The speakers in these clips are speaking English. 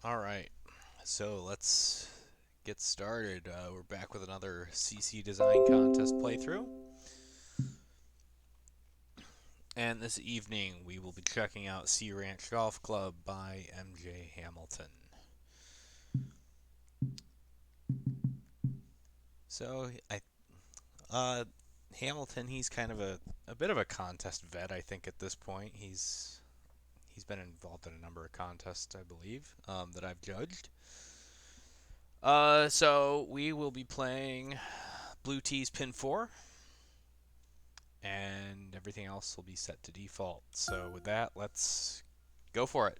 All right, so let's get started. We're back with another CC Design Contest playthrough. And this evening we will be checking out Sea Ranch Golf Club by MJ Hamilton. So, Hamilton, he's kind of a bit of a contest vet, I think, at this point. He's been involved in a number of contests, I believe, that I've judged. So we will be playing Blue Tees Pin 4, and everything else will be set to default. So with that, let's go for it.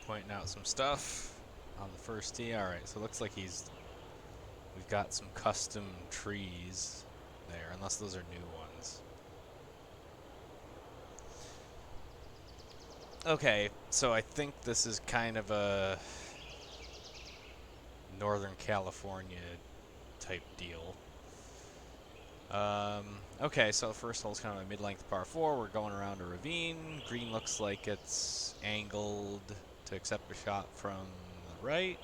Pointing out some stuff on the first tee. All right, so it looks like we've got some custom trees there, unless those are new ones. Okay, so I think this is kind of a Northern California type deal. Okay, so the first hole's kind of a mid-length par 4. We're going around a ravine. Green looks like it's angled to accept a shot from the right.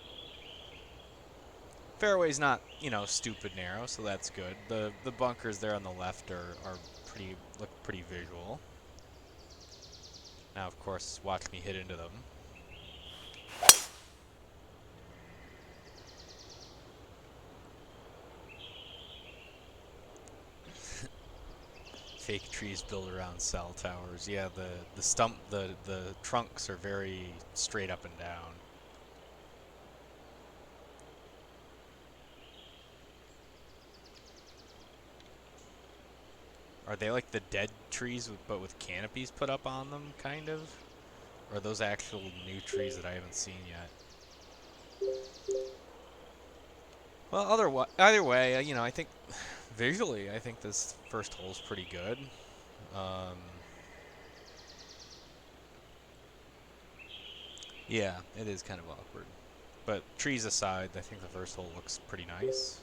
Fairway's not, stupid narrow, so that's good. The bunkers there on the left are look pretty visual. Now, of course, watch me hit into them. Fake trees built around cell towers. Yeah, the trunks are very straight up and down. Are they like the dead trees but with canopies put up on them, kind of? Or are those actual new trees that I haven't seen yet? Well, either way, I think visually, I think this first hole's pretty good. Um, yeah, it is kind of awkward. But trees aside, I think the first hole looks pretty nice.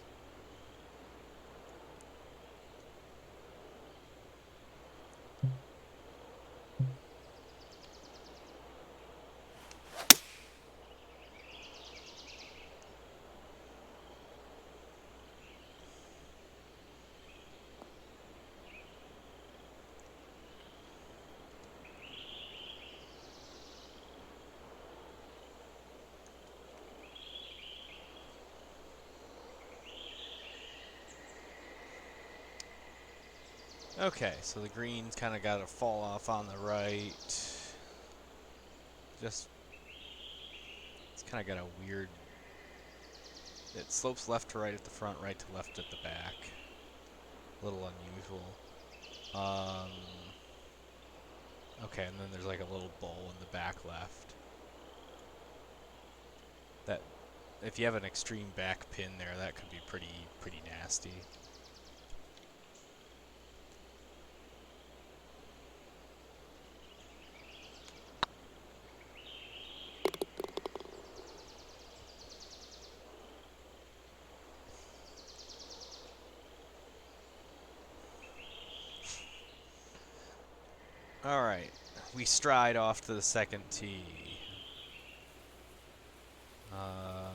Okay, so the green's kind of got to fall off on the right. Just, it's kind of got a weird, it slopes left to right at the front, right to left at the back. A little unusual. Um, okay, and then there's like a little bowl in the back left. That, if you have an extreme back pin there, that could be pretty nasty. All right, we stride off to the second tee. Um,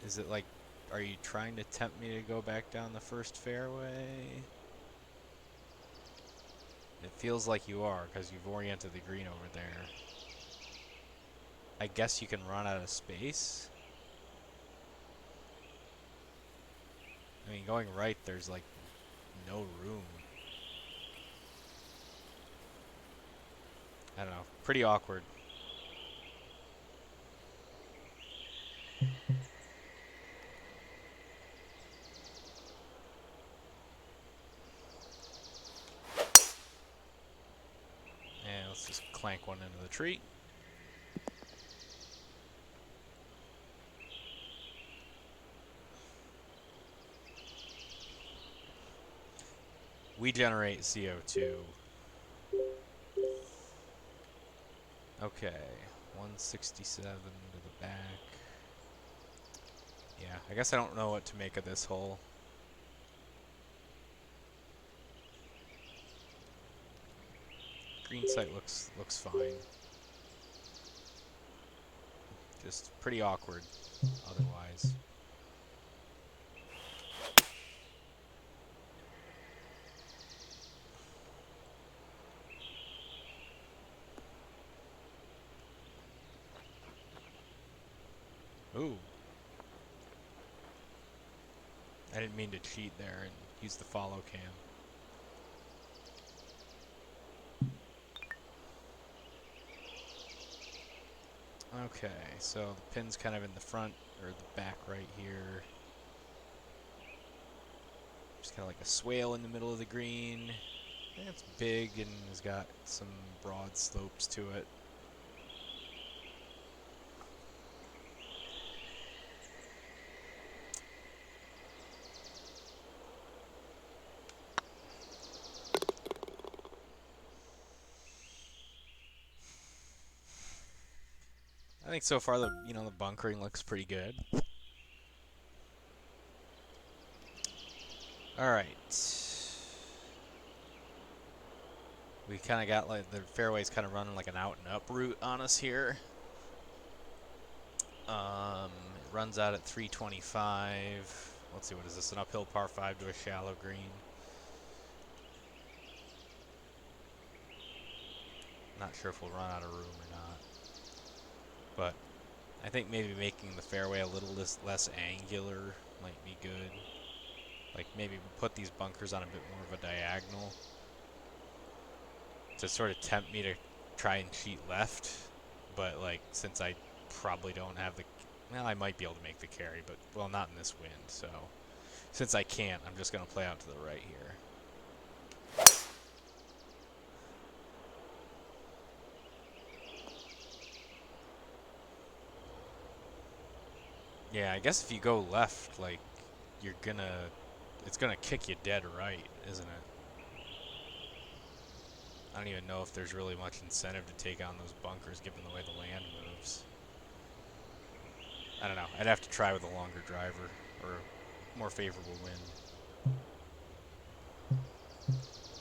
Is it like, are you trying to tempt me to go back down the first fairway? It feels like you are, because you've oriented the green over there. I guess you can run out of space? I mean, going right, there's like no room. I don't know. Pretty awkward. clank one into the tree. We generate CO2. Okay, 167 to the back. Yeah, I guess I don't know what to make of this hole. Green site looks fine. Just pretty awkward otherwise. Ooh. I didn't mean to cheat there and use the follow cam. Okay, so the pin's kind of in the front, or the back right here. Just kind of like a swale in the middle of the green. It's big and has got some broad slopes to it. I think so far the bunkering looks pretty good. All right. We kind of got like the fairway's kind of running like an out and up route on us here. It runs out at 325. Let's see, what is this? An uphill par 5 to a shallow green. Not sure if we'll run out of room or not. But I think maybe making the fairway a little less angular might be good. Like maybe put these bunkers on a bit more of a diagonal to sort of tempt me to try and cheat left. But like, since I probably don't have the, well, I might be able to make the carry, but well, not in this wind. So since I can't, I'm just gonna play out to the right here. Yeah, I guess if you go left, like, it's gonna kick you dead right, isn't it? I don't even know if there's really much incentive to take on those bunkers given the way the land moves. I don't know. I'd have to try with a longer driver or a more favorable wind.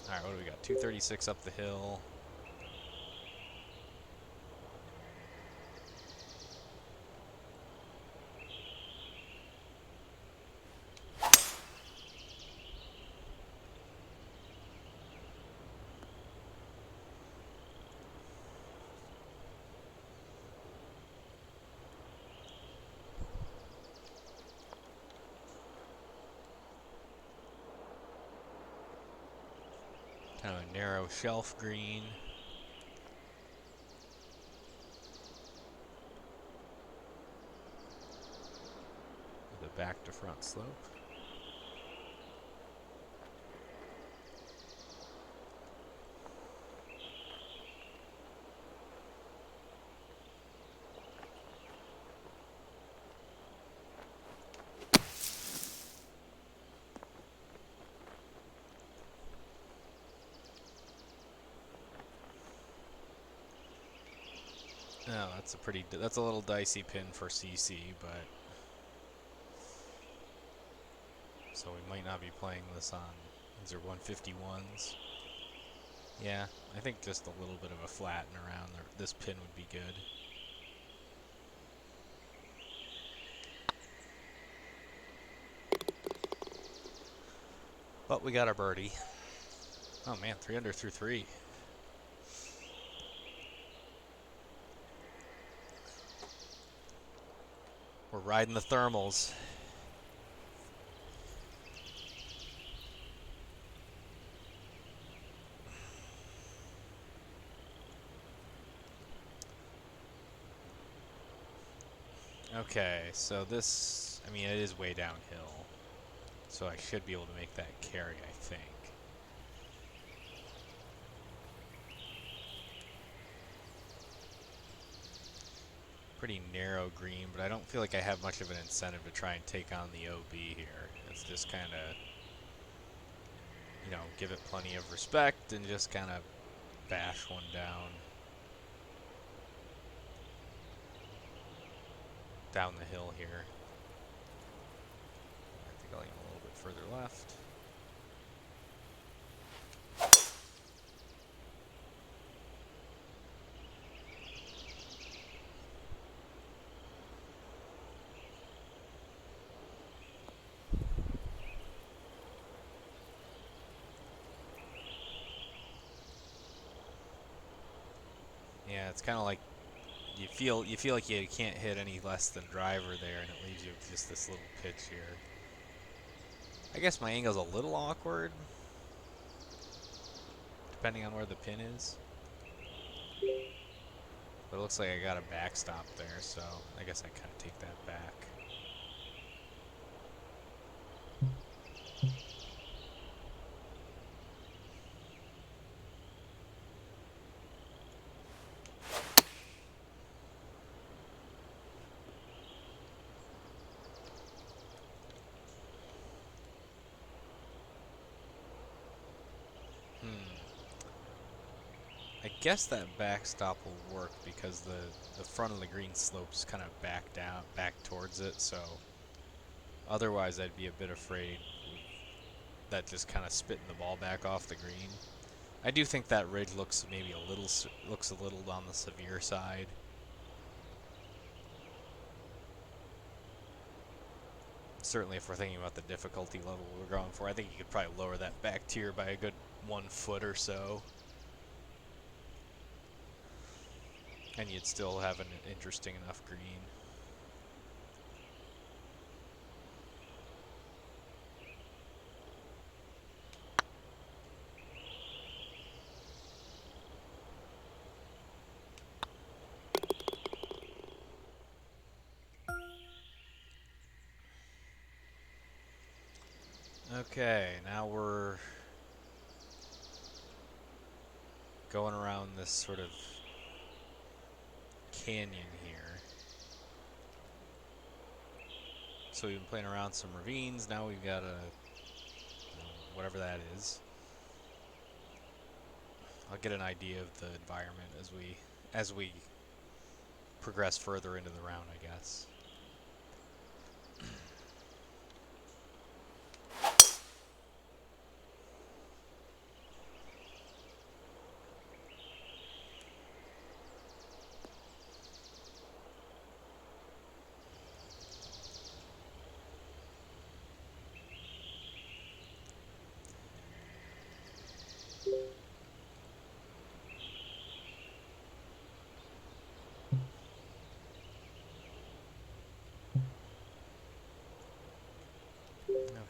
Alright, what do we got? 236 up the hill. Kind of a narrow shelf green. With a back to front slope. No, that's a little dicey pin for CC, but so we might not be playing this on, these are 151s. Yeah, I think just a little bit of a flatten around this pin would be good. But we got our birdie. Oh man, 3 under through 3. We're riding the thermals. Okay, so this, I mean, it is way downhill. So I should be able to make that carry, I think. pretty narrow green, but I don't feel like I have much of an incentive to try and take on the OB here. It's just kind of, give it plenty of respect and just kind of bash one down the hill here. I think I'll aim a little bit further left. Yeah, it's kind of like you feel like you can't hit any less than driver there, and it leaves you with just this little pitch here. I guess my angle's a little awkward, depending on where the pin is. But it looks like I got a backstop there, so I guess I kind of take that back. I guess that backstop will work because the front of the green slopes kind of back towards it, so otherwise I'd be a bit afraid that just kind of spitting the ball back off the green. I do think that ridge looks maybe a little on the severe side. Certainly if we're thinking about the difficulty level we're going for, I think you could probably lower that back tier by a good 1 foot or so. And you'd still have an interesting enough green. Okay, now we're going around this sort of canyon here. So we've been playing around some ravines. Now we've got whatever that is. I'll get an idea of the environment as we progress further into the round, I guess.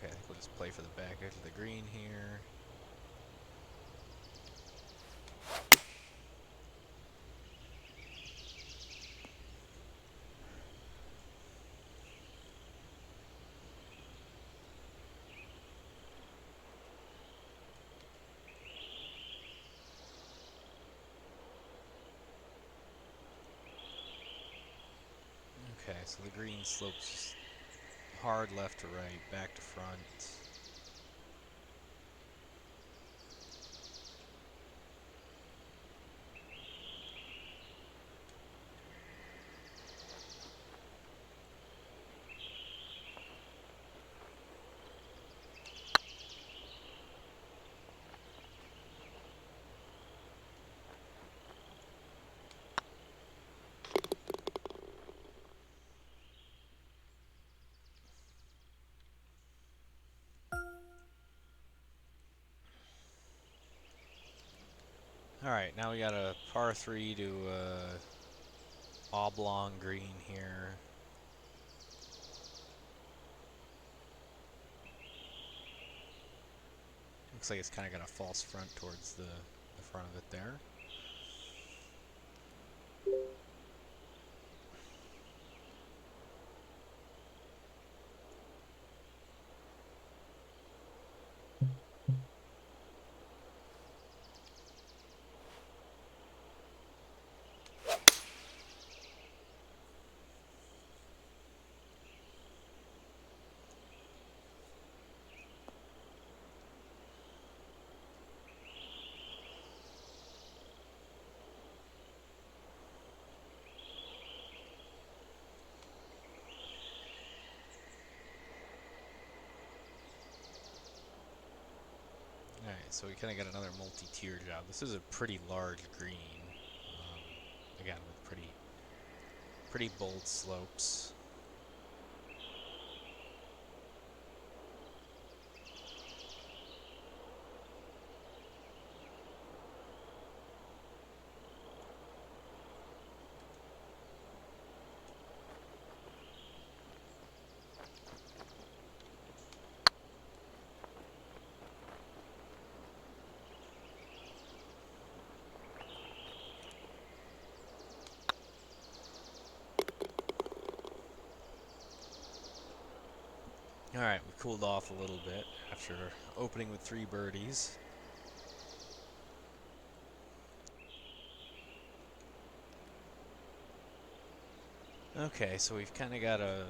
Okay, I think we'll just play for the back edge of the green here. Okay, so the green slopes hard left to right, back to front. Alright, now we got a par 3 to oblong green here. Looks like it's kind of got a false front towards the front of it there. so we kind of got another multi-tier job. This is a pretty large green, again with pretty bold slopes. Alright, we cooled off a little bit after opening with 3 birdies. Okay, so we've kind of got a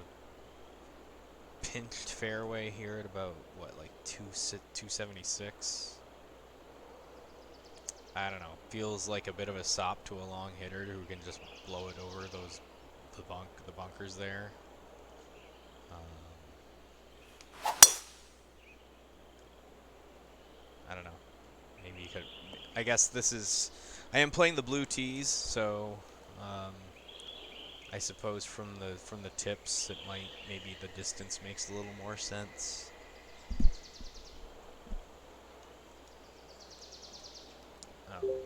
pinched fairway here at about, what, like 276? I don't know. Feels like a bit of a sop to a long hitter who can just blow it over the bunkers there. I don't know. Maybe you could. I guess this is. I am playing the blue tees, so I suppose from the tips, it might maybe the distance makes a little more sense.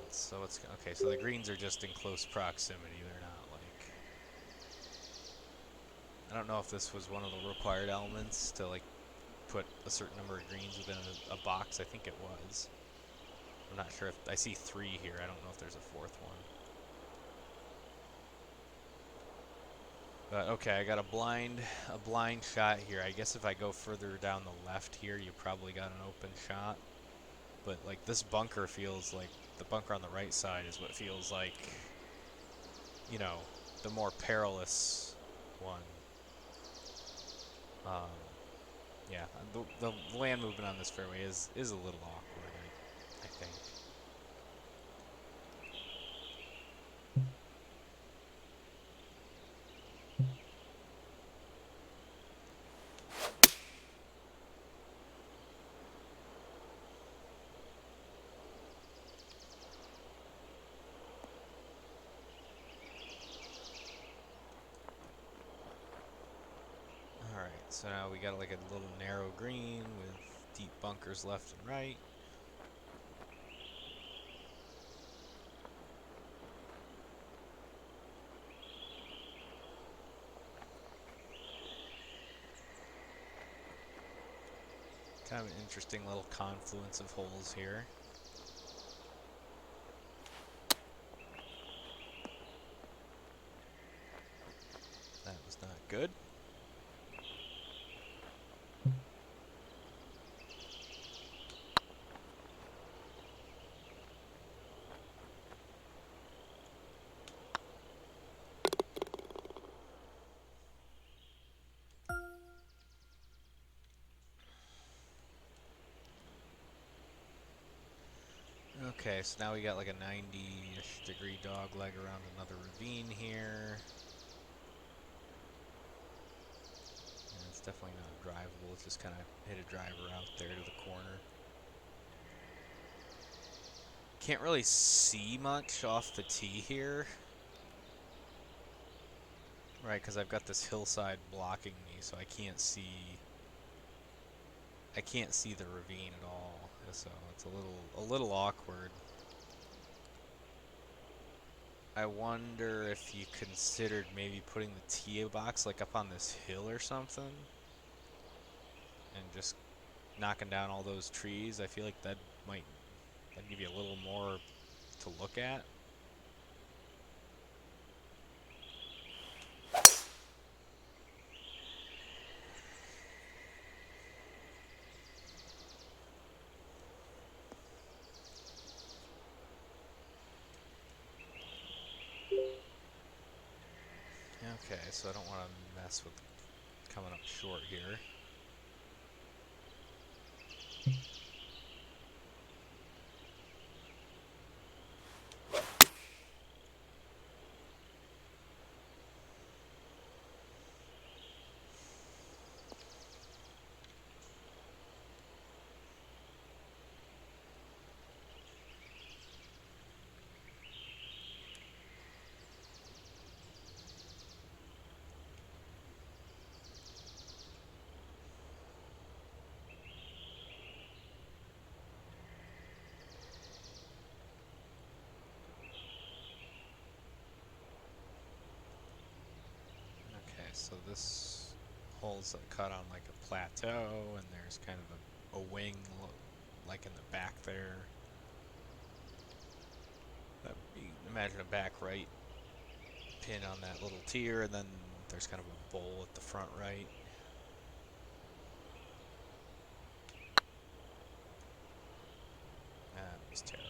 So it's okay. So the greens are just in close proximity. They're not like. I don't know if this was one of the required elements to like put a certain number of greens within a box. I think it was. I'm not sure if I see 3 here. I don't know if there's a 4th one. But okay, I got a blind shot here. I guess if I go further down the left here, you probably got an open shot. But like this bunker feels like the bunker on the right side is what feels like, you know, the more perilous one. Yeah, the land movement on this fairway is a little awkward, I think. Alright, so now we got like a little narrow green with deep bunkers left and right. Kind of an interesting little confluence of holes here. That was not good. Okay, so now we got like a 90-ish degree dog leg around another ravine here. And it's definitely not drivable. It's just kind of hit a driver out there to the corner. Can't really see much off the tee here. Right, because I've got this hillside blocking me, so I can't see the ravine at all. So it's a little awkward. I wonder if you considered maybe putting the tee box like up on this hill or something, and just knocking down all those trees. I feel like that'd give you a little more to look at. Okay, so I don't want to mess with coming up short here. So this hole's cut on like a plateau, and there's kind of a wing like in the back there. You can imagine a back right pin on that little tier, and then there's kind of a bowl at the front right. That was terrible.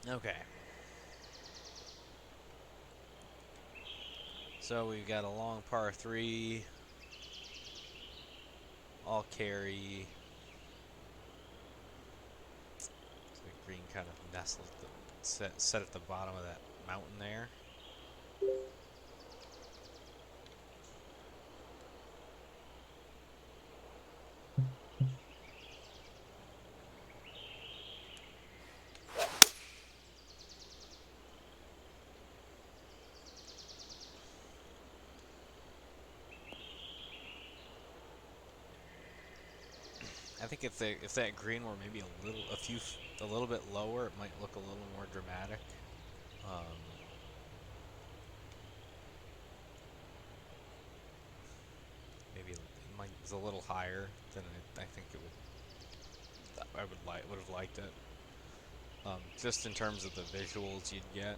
Okay. So we've got a long par 3, all carry. So the green kind of nestled, set at the bottom of that mountain there. I think if that green were maybe a little bit lower, it might look a little more dramatic. Maybe it was a little higher than I think it would. I would have liked it. Just in terms of the visuals you'd get.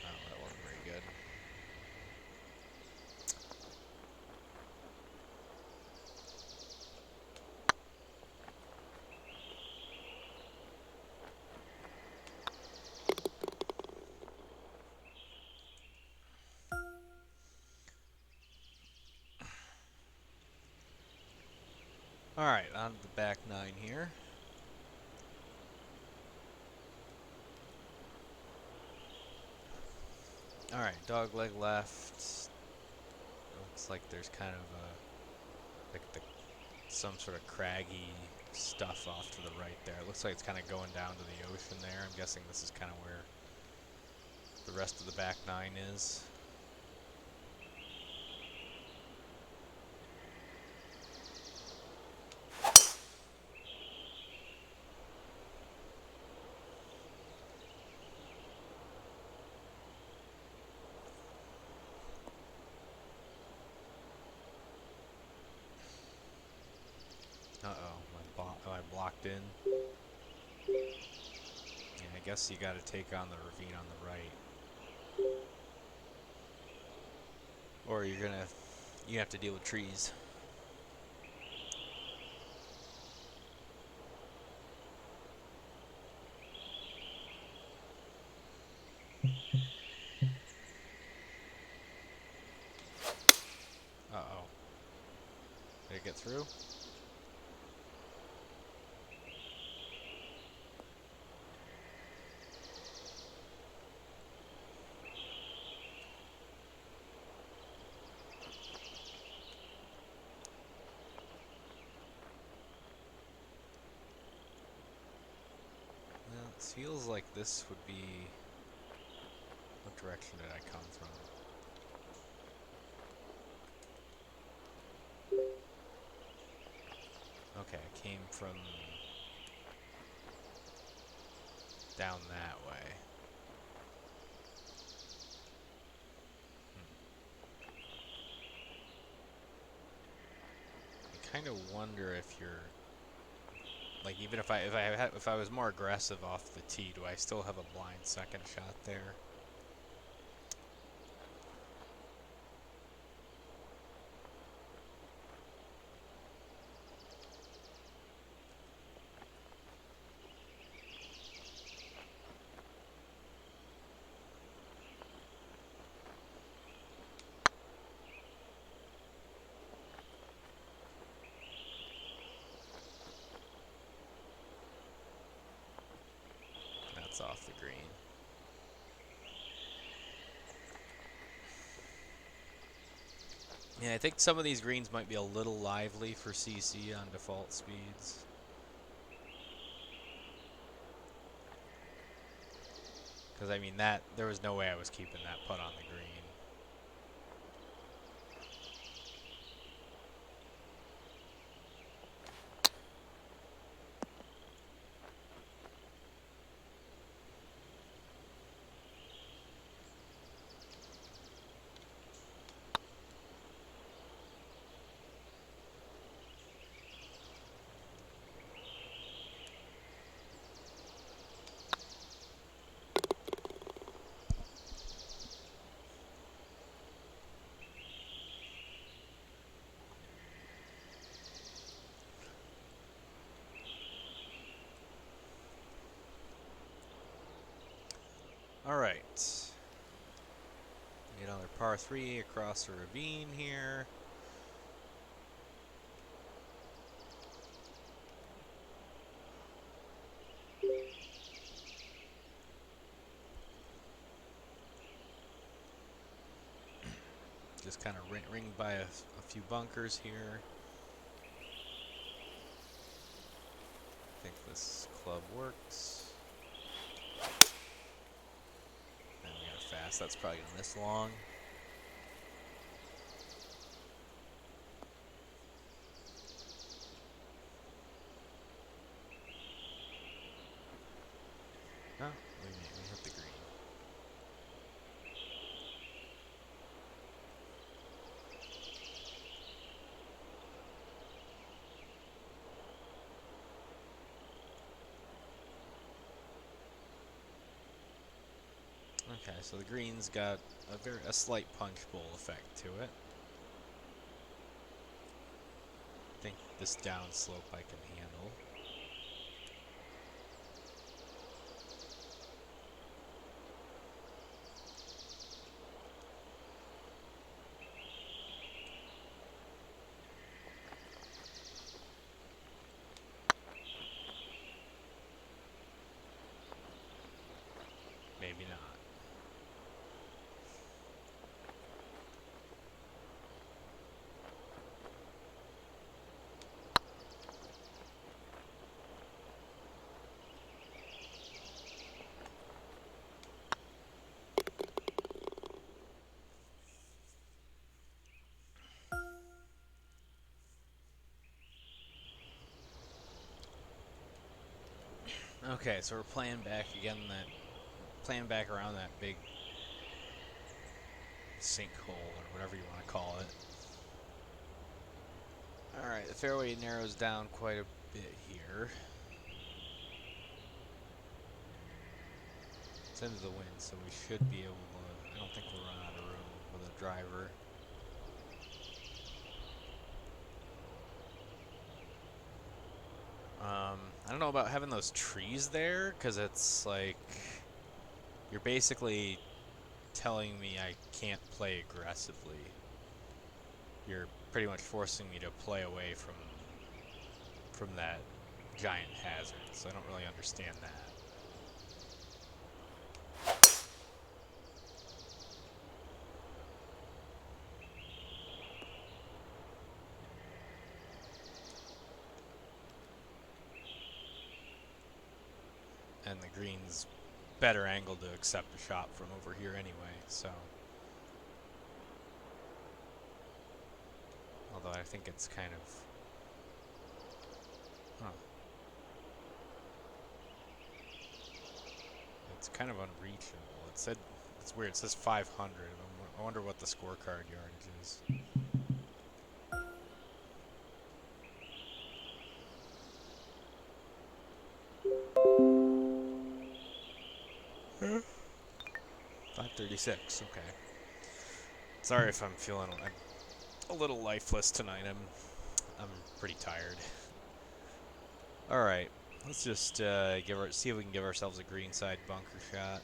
Oh, that wasn't very good. Alright, on to the back 9 here. Alright, dog leg left. Looks like there's kind of some sort of craggy stuff off to the right there. It looks like it's kind of going down to the ocean there. I'm guessing this is kind of where the rest of the back 9 is. Uh-oh, am I blocked in? Yeah, I guess you gotta take on the ravine on the right. Or you have to deal with trees. Uh-oh. Did it get through? Well, it feels like this would be... What direction did I come from? Okay, I came from down that way. I kind of wonder if you're like, even if I was more aggressive off the tee, do I still have a blind second shot there? That's off the green. Yeah, I think some of these greens might be a little lively for CC on default speeds. Because, I mean, there was no way I was keeping that putt on the green. All right. Another par 3 across a ravine here. Just kind of ringed by a few bunkers here. I think this club works. And we got a fast. That's probably going to miss long. Oh, we hit the green. Okay, so the green's got a slight punch bowl effect to it. I think this downslope I can handle. Maybe not. Okay, so we're playing back again. Playing back around that big sinkhole or whatever you want to call it. All right, the fairway narrows down quite a bit here. It's into the wind, so we should be able to. I don't think we'll run out of room with a driver. I don't know about having those trees there, because it's like you're basically telling me I can't play aggressively. You're pretty much forcing me to play away from that giant hazard, so I don't really understand that. And the green's better angle to accept a shot from over here anyway, so. Although I think it's kind of. Huh. It's kind of unreachable. It said. It's weird. It says 500. I wonder what the scorecard yardage is. Huh? 536. Okay. Sorry if I'm feeling a little lifeless tonight. I'm pretty tired. All right. Let's just see if we can give ourselves a greenside bunker shot.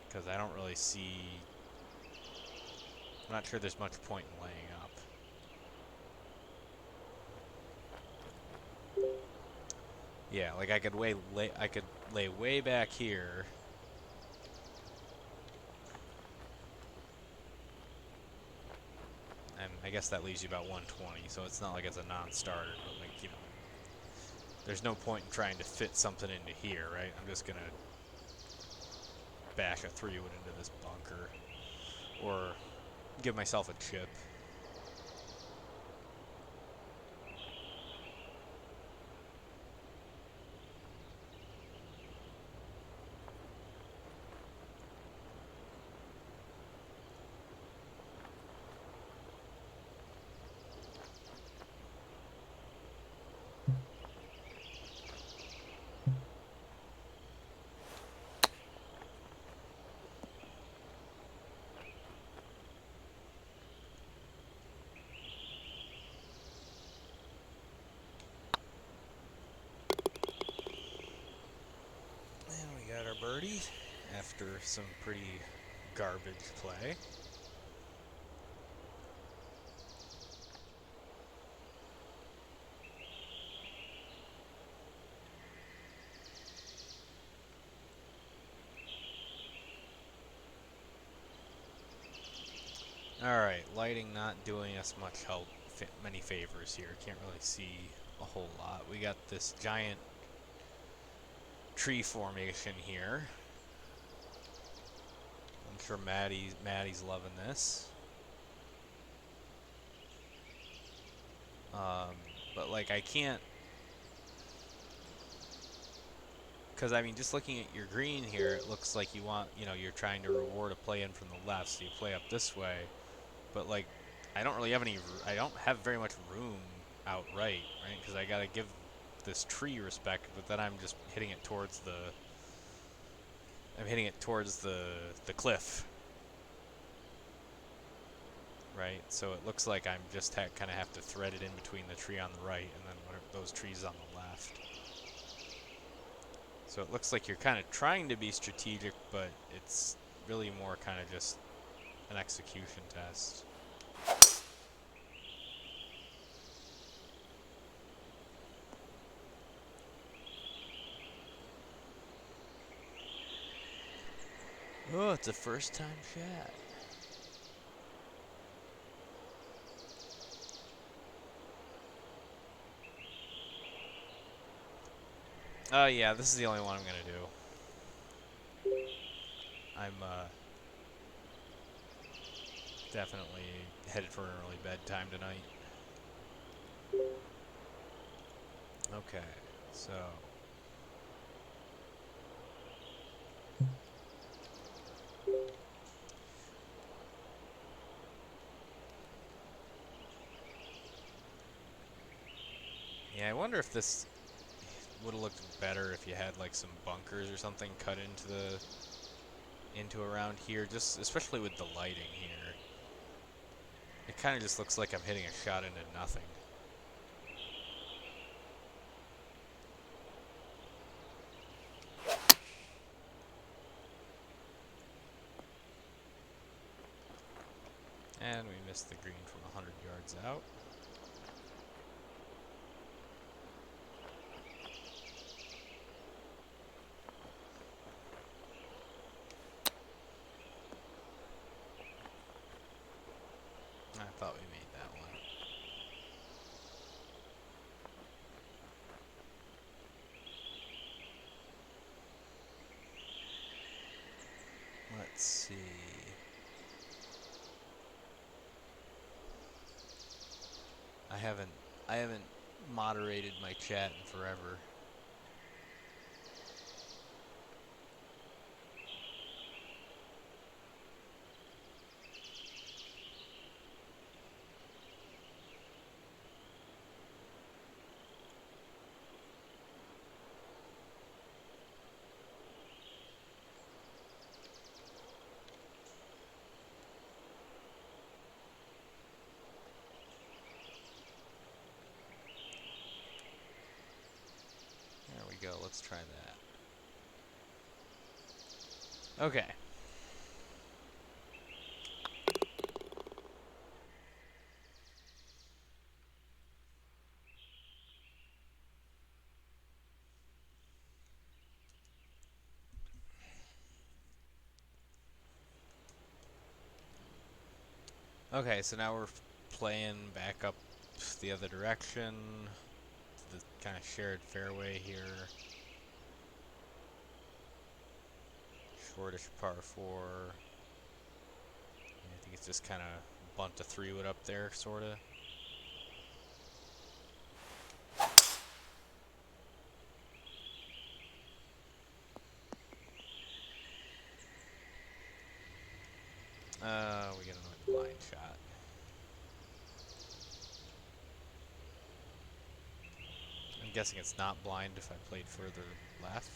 Because I don't really see. I'm not sure there's much point in laying up. Yeah, like I could lay way back here. And I guess that leaves you about 120, so it's not like it's a non-starter, but like, you know, there's no point in trying to fit something into here, right? I'm just gonna bash a 3-wood into this bunker, or give myself a chip. And we got our birdie after some pretty garbage play. Alright, lighting not doing us much help, many favors here. Can't really see a whole lot. We got this giant tree formation here. I'm sure Maddie's loving this. But like I can't, because I mean just looking at your green here, it looks like you want, you know, you're trying to reward a play in from the left, so you play up this way. But like, I don't really have I don't have very much room outright, right? Because I gotta give this tree respect, but then I'm just hitting it towards the cliff, right? So it looks like I'm just kind of have to thread it in between the tree on the right and then those trees on the left. So it looks like you're kind of trying to be strategic, but it's really more kind of just an execution test. Oh, it's a first time shot. Oh yeah, this is the only one I'm gonna do. I'm definitely headed for an early bedtime tonight. Okay, so yeah, I wonder if this would have looked better if you had like some bunkers or something cut into around here, just especially with the lighting here. It kind of just looks like I'm hitting a shot into nothing. And we missed the green from 100 yards out. I thought we made that one. Let's see. I haven't moderated my chat in forever. There we go. Let's try that. Okay. Okay, so now we're playing back up the other direction, the kind of shared fairway here. Shortish par 4. I think it's just kind of bunt a 3-wood up there, sort of. We get another blind shot. I'm guessing it's not blind if I played further left.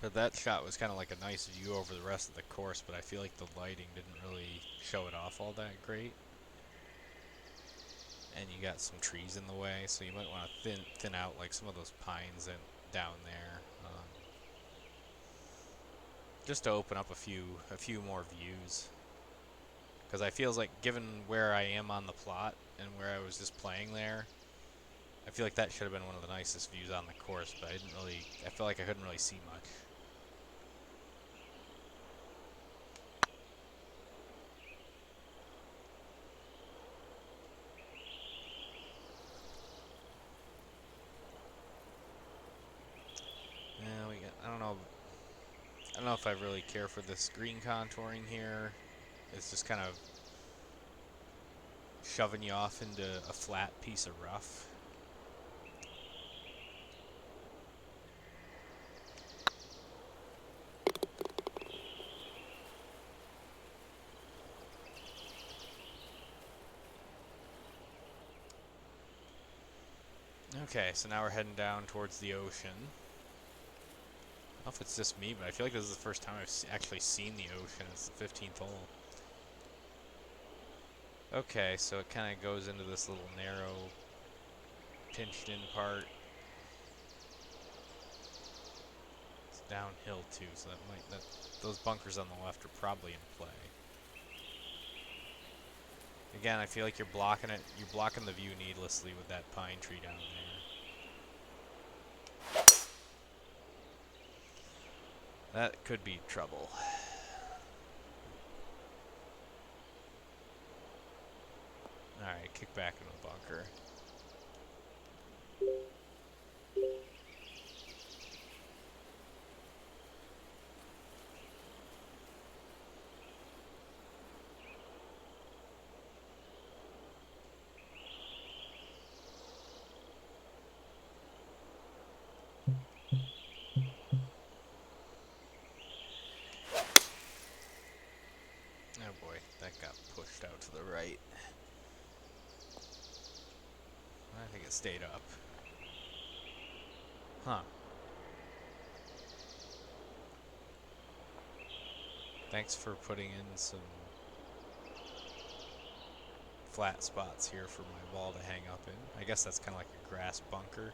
But that shot was kind of like a nice view over the rest of the course, but I feel like the lighting didn't really show it off all that great. And you got some trees in the way, so you might want to thin out like some of those pines and down there, just to open up a few more views. Because I feels like, given where I am on the plot and where I was just playing there, I feel like that should have been one of the nicest views on the course, but I felt like I couldn't really see much. I don't know if I really care for this green contouring here. It's just kind of shoving you off into a flat piece of rough. Okay, so now we're heading down towards the ocean. I don't know if it's just me, but I feel like this is the first time I've actually seen the ocean. It's the 15th hole. Okay, so it kind of goes into this little narrow, pinched in part. It's downhill too, so those bunkers on the left are probably in play. Again, I feel like you're blocking the view needlessly with that pine tree down there. That could be trouble. Alright, kick back into the bunker. Oh boy, that got pushed out to the right. I think it stayed up. Huh. Thanks for putting in some flat spots here for my ball to hang up in. I guess that's kind of like a grass bunker.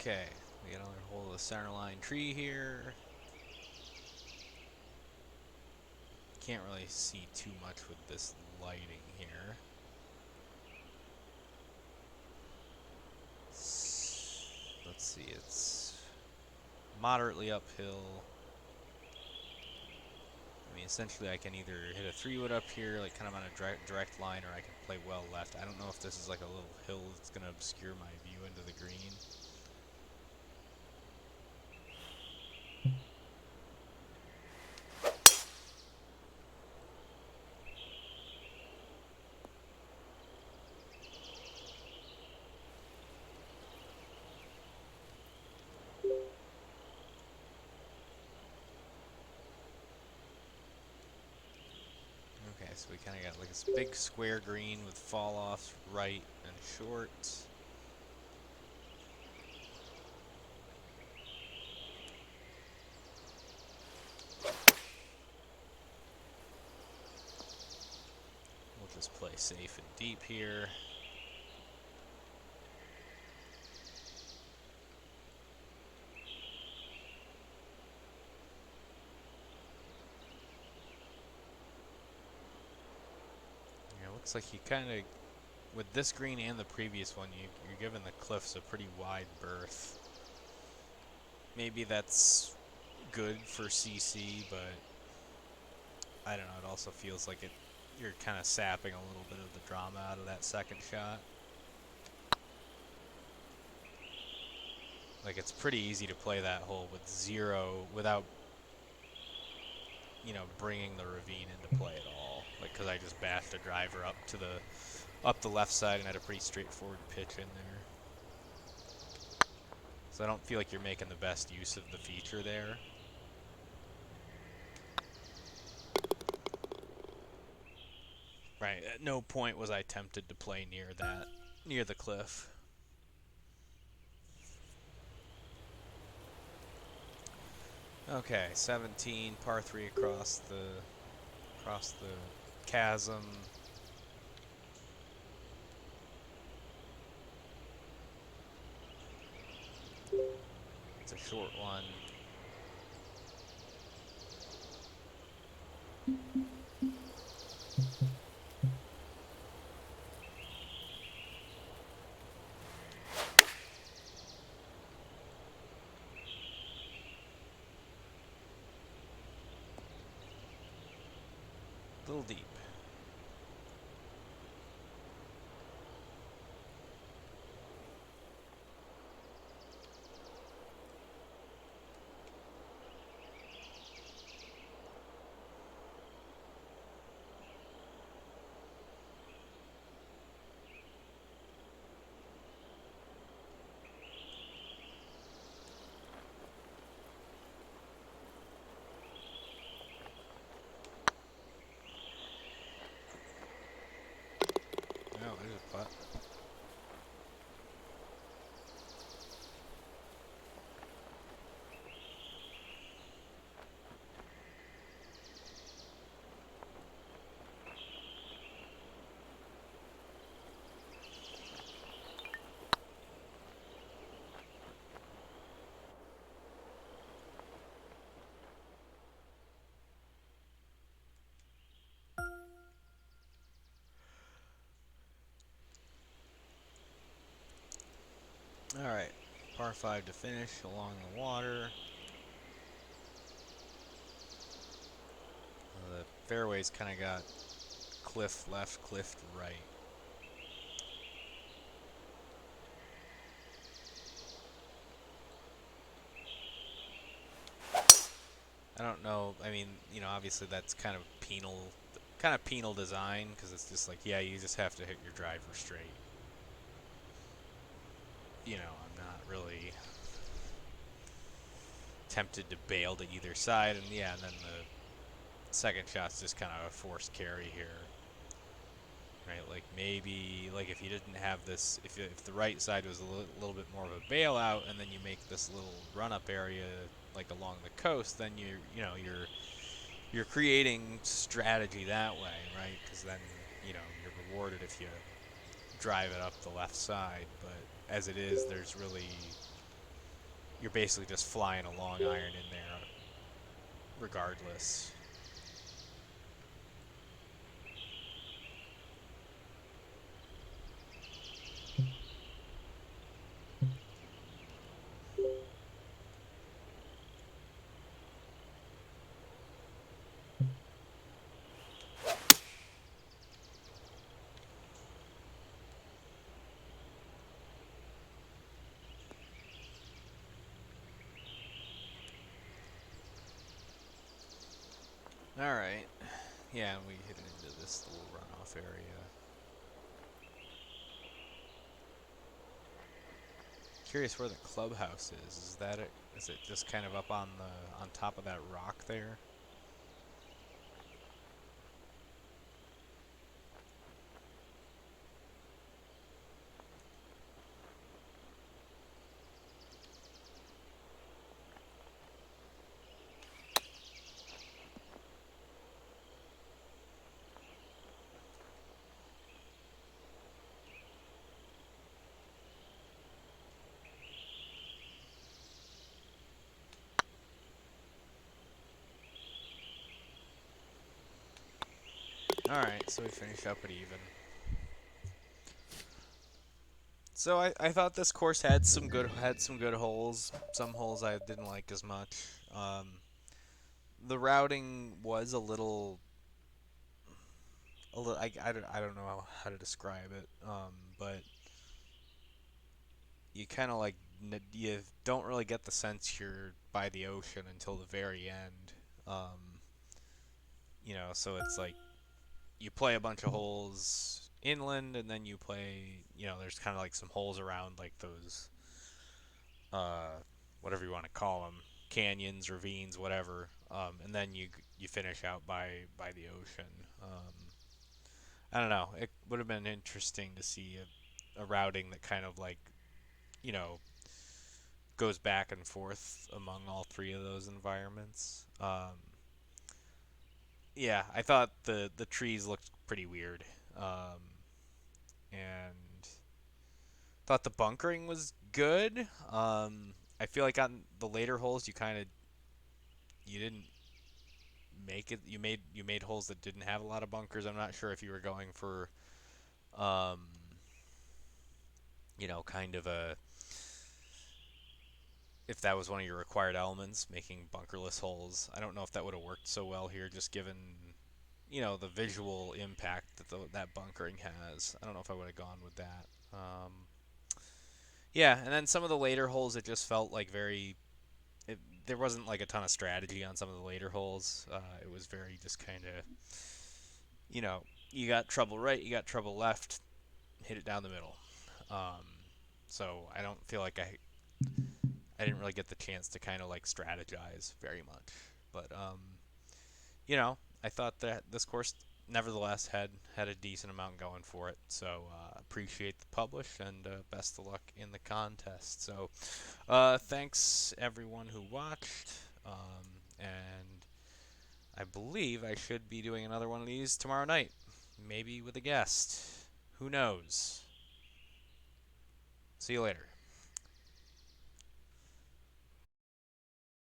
Okay, we got another hole of the centerline tree here. Can't really see too much with this lighting here. Let's see, it's moderately uphill. mean, essentially I can either hit a 3-wood up here, like kind of on a direct line, or I can play well left. I don't know if this is like a little hill that's going to obscure my view into the green. Okay, so we kind of got like this big square green with fall-offs right and short. We'll just play safe and deep here. Yeah, looks like you kind of, with this green and the previous one, you're giving the cliffs a pretty wide berth. Maybe that's good for CC, but I don't know, it also feels like you're kind of sapping a little bit of the drama out of that second shot. Like, it's pretty easy to play that hole with zero, without, you know, bringing the ravine into play at all. Like, because I just bashed a driver up the left side and had a pretty straightforward pitch in there. So I don't feel like you're making the best use of the feature there. Right, at no point was I tempted to play near the cliff. Okay, 17, par 3 across the chasm. It's a short one. A little deep. Oh, there's a putt. Alright, par 5 to finish along the water. The fairway's kind of got cliff left, cliff right. I don't know, I mean, you know, obviously that's kind of penal design, because it's just like, yeah, you just have to hit your driver straight. You know, I'm not really tempted to bail to either side, and yeah, and then the second shot's just kind of a forced carry here. Right, like maybe, like if you didn't have this, if the right side was a little bit more of a bailout, and then you make this little run-up area like along the coast, then you're creating strategy that way, right? Because then you're rewarded if you drive it up the left side. But as it is, you're basically just flying a long iron in there, regardless. Alright. Yeah, and we hit it into this little runoff area. Curious where the clubhouse is. Is that it? Is it just kind of up on top of that rock there? Alright, so we finished up at even. So I thought this course had some good holes. Some holes I didn't like as much. The routing was a little I don't know how to describe it. But you kind of like you don't really get the sense you're by the ocean until the very end. So it's like you play a bunch of holes inland, and then you play. There's kind of like some holes around like those, uh, whatever you want to call them, canyons, ravines, whatever. And then you finish out by the ocean. I don't know. It would have been interesting to see a routing that kind of like you know goes back and forth among all three of those environments. Yeah, I thought the trees looked pretty weird, and thought the bunkering was good. I feel like on the later holes you didn't make it. You made holes that didn't have a lot of bunkers. I'm not sure if you were going for um, kind of a if that was one of your required elements, making bunkerless holes. I don't know if that would have worked so well here, just given the visual impact that that bunkering has. I don't know if I would have gone with that. Yeah, and then some of the later holes, it just felt like there wasn't like a ton of strategy on some of the later holes. It was very just kind of, you got trouble right, you got trouble left, hit it down the middle. Um, so I don't feel like I didn't really get the chance to kind of like strategize very much. But I thought that this course nevertheless had a decent amount going for it. So appreciate the publish, and best of luck in the contest. So thanks everyone who watched, and I believe I should be doing another one of these tomorrow night, maybe with a guest. Who knows? See you later.